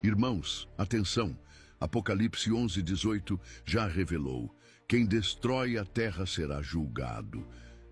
Irmãos, atenção! Apocalipse 11:18 já revelou: quem destrói a terra será julgado.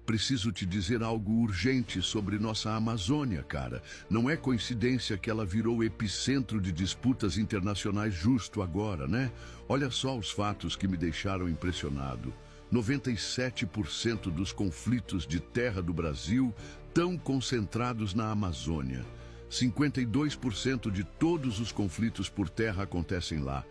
Preciso te dizer algo urgente sobre nossa Amazônia, cara. Não é coincidência que ela virou epicentro de disputas internacionais justo agora, né? Olha só os fatos que me deixaram impressionado. 97% dos conflitos de terra do Brasil estão concentrados na Amazônia. 52% de todos os conflitos por terra acontecem lá.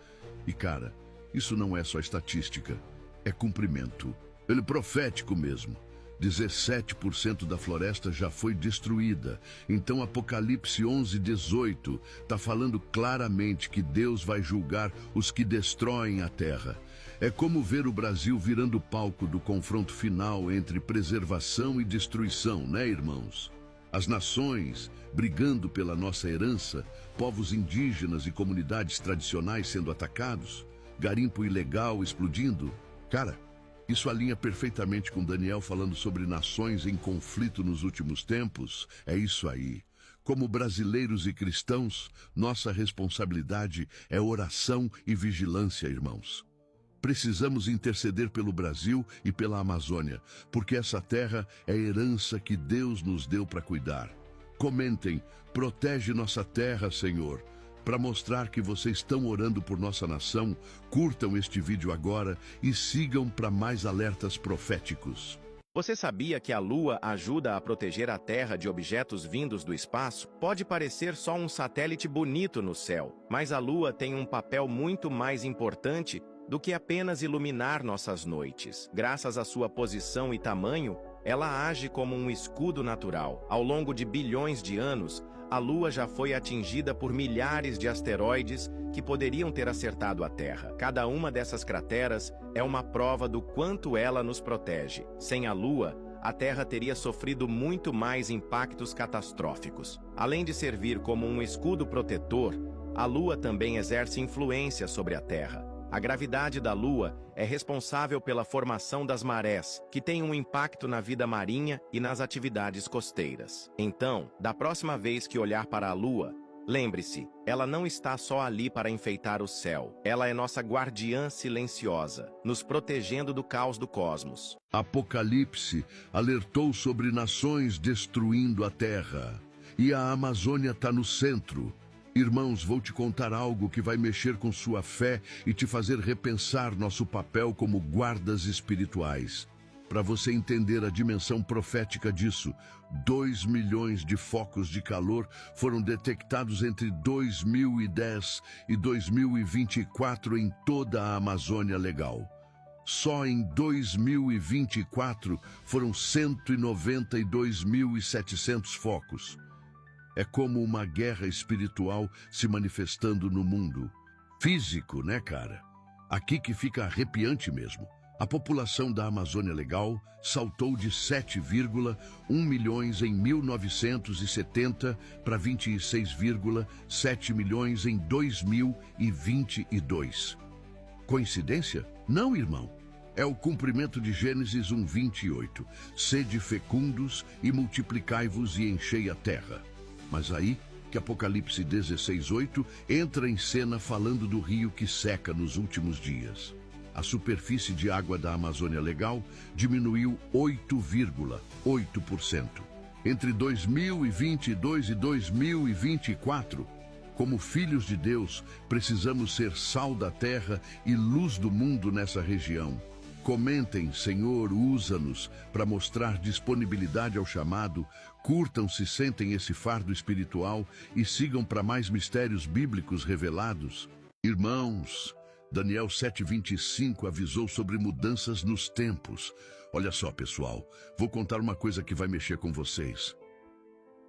E, cara, isso não é só estatística, é cumprimento. Ele é profético mesmo. 17% da floresta já foi destruída. Então Apocalipse 11:18 está falando claramente que Deus vai julgar os que destroem a terra. É como ver o Brasil virando palco do confronto final entre preservação e destruição, né, irmãos? As nações brigando pela nossa herança, povos indígenas e comunidades tradicionais sendo atacados, garimpo ilegal explodindo. Cara, isso alinha perfeitamente com Daniel falando sobre nações em conflito nos últimos tempos. É isso aí. Como brasileiros e cristãos, nossa responsabilidade é oração e vigilância, irmãos. Precisamos interceder pelo Brasil e pela Amazônia, porque essa terra é a herança que Deus nos deu para cuidar. Comentem, protege nossa terra, Senhor. Para mostrar que vocês estão orando por nossa nação, curtam este vídeo agora e sigam para mais alertas proféticos. Você sabia que a Lua ajuda a proteger a Terra de objetos vindos do espaço? Pode parecer só um satélite bonito no céu, mas a Lua tem um papel muito mais importante do que apenas iluminar nossas noites. Graças à sua posição e tamanho, ela age como um escudo natural. Ao longo de bilhões de anos, a Lua já foi atingida por milhares de asteroides que poderiam ter acertado a Terra. Cada uma dessas crateras é uma prova do quanto ela nos protege. Sem a Lua, a Terra teria sofrido muito mais impactos catastróficos. Além de servir como um escudo protetor, a Lua também exerce influência sobre a Terra. A gravidade da Lua é responsável pela formação das marés, que tem um impacto na vida marinha e nas atividades costeiras. Então, da próxima vez que olhar para a Lua, lembre-se, ela não está só ali para enfeitar o céu. Ela é nossa guardiã silenciosa, nos protegendo do caos do cosmos. Apocalipse alertou sobre nações destruindo a terra. E a Amazônia está no centro. Irmãos, vou te contar algo que vai mexer com sua fé e te fazer repensar nosso papel como guardas espirituais. Para você entender a dimensão profética disso, 2 milhões de focos de calor foram detectados entre 2010 e 2024 em toda a Amazônia Legal. Só em 2024 foram 192.700 focos. É como uma guerra espiritual se manifestando no mundo. Físico, né, cara? Aqui que fica arrepiante mesmo. A população da Amazônia Legal saltou de 7,1 milhões em 1970 para 26,7 milhões em 2022. Coincidência? Não, irmão. É o cumprimento de Gênesis 1:28. Sede fecundos e multiplicai-vos e enchei a terra. Mas aí que Apocalipse 16:8 entra em cena falando do rio que seca nos últimos dias. A superfície de água da Amazônia Legal diminuiu 8,8%. Entre 2022 e 2024, como filhos de Deus, precisamos ser sal da terra e luz do mundo nessa região. Comentem, Senhor, usa-nos para mostrar disponibilidade ao chamado, curtam se sentem esse fardo espiritual e sigam para mais mistérios bíblicos revelados. Irmãos, Daniel 7:25 avisou sobre mudanças nos tempos. Olha só, pessoal, vou contar uma coisa que vai mexer com vocês.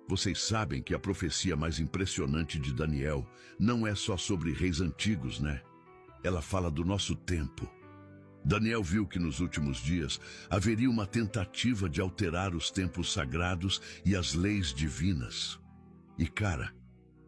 Vocês sabem que a profecia mais impressionante de Daniel não é só sobre reis antigos, né? Ela fala do nosso tempo. Daniel viu que nos últimos dias haveria uma tentativa de alterar os tempos sagrados e as leis divinas. E cara,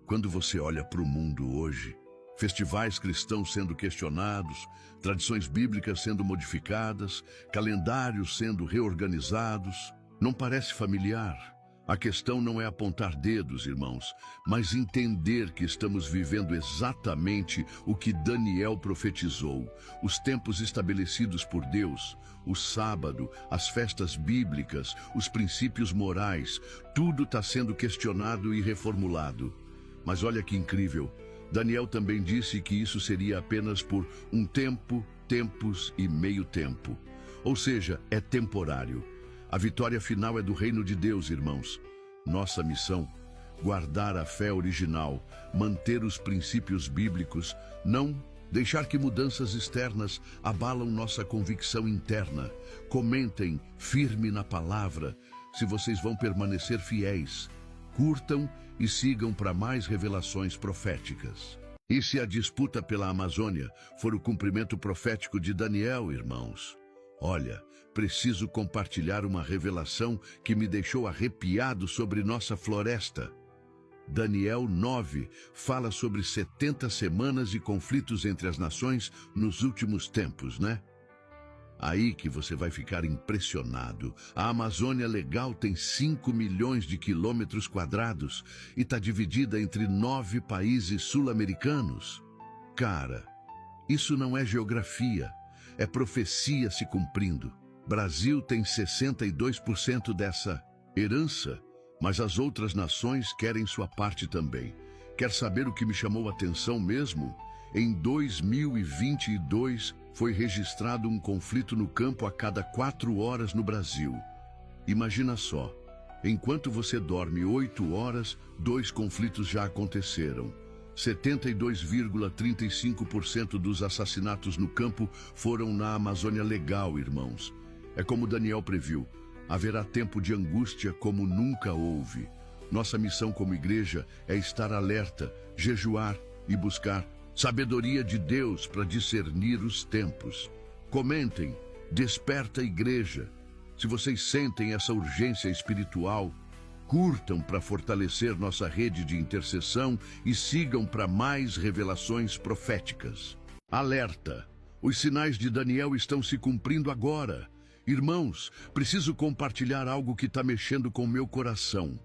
quando você olha para o mundo hoje, festivais cristãos sendo questionados, tradições bíblicas sendo modificadas, calendários sendo reorganizados, não parece familiar? A questão não é apontar dedos, irmãos, mas entender que estamos vivendo exatamente o que Daniel profetizou. Os tempos estabelecidos por Deus, o sábado, as festas bíblicas, os princípios morais, tudo está sendo questionado e reformulado. Mas olha que incrível, Daniel também disse que isso seria apenas por um tempo, tempos e meio tempo. Ou seja, é temporário. A vitória final é do reino de Deus, irmãos. Nossa missão, guardar a fé original, manter os princípios bíblicos, não deixar que mudanças externas abalam nossa convicção interna. Comentem firme na palavra, se vocês vão permanecer fiéis. Curtam e sigam para mais revelações proféticas. E se a disputa pela Amazônia for o cumprimento profético de Daniel, irmãos? Olha, preciso compartilhar uma revelação que me deixou arrepiado sobre nossa floresta. Daniel 9 fala sobre 70 semanas e conflitos entre as nações nos últimos tempos, né? Aí que você vai ficar impressionado. A Amazônia Legal tem 5 milhões de quilômetros quadrados e está dividida entre 9 países sul-americanos. Cara, isso não é geografia. É profecia se cumprindo. Brasil tem 62% dessa herança, mas as outras nações querem sua parte também. Quer saber o que me chamou a atenção mesmo? Em 2022, foi registrado um conflito no campo a cada 4 horas no Brasil. Imagina só, enquanto você dorme 8 horas, 2 conflitos já aconteceram. 72,35% dos assassinatos no campo foram na Amazônia Legal, irmãos. É como Daniel previu, haverá tempo de angústia como nunca houve. Nossa missão como igreja é estar alerta, jejuar e buscar sabedoria de Deus para discernir os tempos. Comentem, desperta a igreja. Se vocês sentem essa urgência espiritual, curtam para fortalecer nossa rede de intercessão e sigam para mais revelações proféticas. Alerta! Os sinais de Daniel estão se cumprindo agora. Irmãos, preciso compartilhar algo que está mexendo com o meu coração.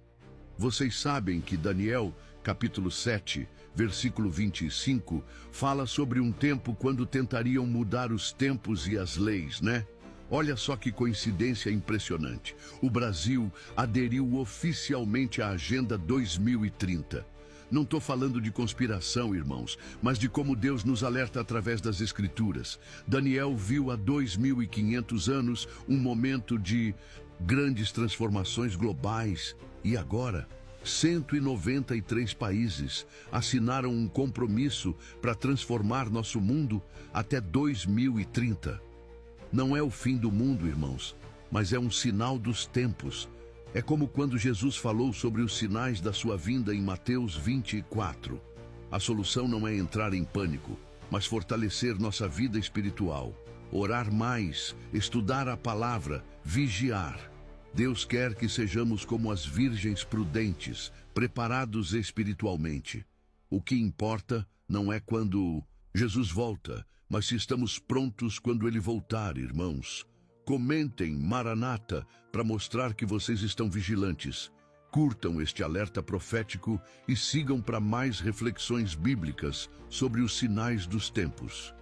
Vocês sabem que Daniel, capítulo 7, versículo 25, fala sobre um tempo quando tentariam mudar os tempos e as leis, né? Olha só que coincidência impressionante. O Brasil aderiu oficialmente à Agenda 2030. Não estou falando de conspiração, irmãos, mas de como Deus nos alerta através das Escrituras. Daniel viu há 2.500 anos um momento de grandes transformações globais. E agora, 193 países assinaram um compromisso para transformar nosso mundo até 2030. Não é o fim do mundo, irmãos, mas é um sinal dos tempos. É como quando Jesus falou sobre os sinais da sua vinda em Mateus 24. A solução não é entrar em pânico, mas fortalecer nossa vida espiritual. Orar mais, estudar a palavra, vigiar. Deus quer que sejamos como as virgens prudentes, preparados espiritualmente. O que importa não é quando Jesus volta, mas se estamos prontos quando Ele voltar, irmãos. Comentem Maranata para mostrar que vocês estão vigilantes. Curtam este alerta profético e sigam para mais reflexões bíblicas sobre os sinais dos tempos.